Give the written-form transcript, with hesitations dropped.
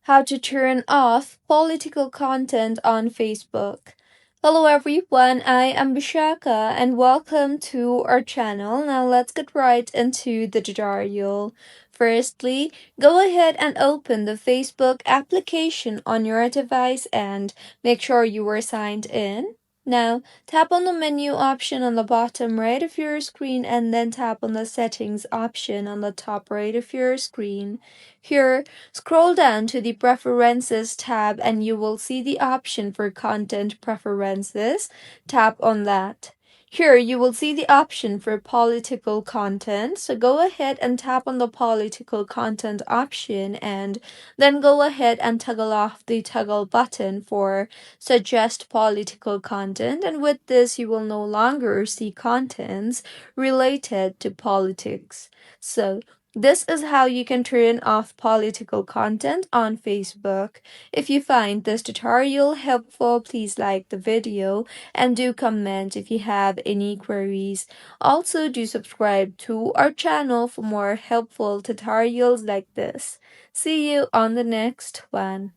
How to turn off political content on Facebook. Hello everyone, I am Bishaka and welcome to our channel. Now let's get right into the tutorial. Firstly, go ahead and open the Facebook application on your device and make sure you are signed in. Now, tap on the menu option on the bottom right of your screen and then tap on the settings option on the top right of your screen. Here, scroll down to the Preferences tab and you will see the option for Content Preferences. Tap on that. Here, you will see the option for political content. So go ahead and tap on the political content option and then go ahead and toggle off the toggle button for suggest political content. And with this, you will no longer see contents related to politics. So this is how you can turn off political content on Facebook. If you find this tutorial helpful, please like the video and do comment if you have any queries. Also, do subscribe to our channel for more helpful tutorials like this. See you on the next one.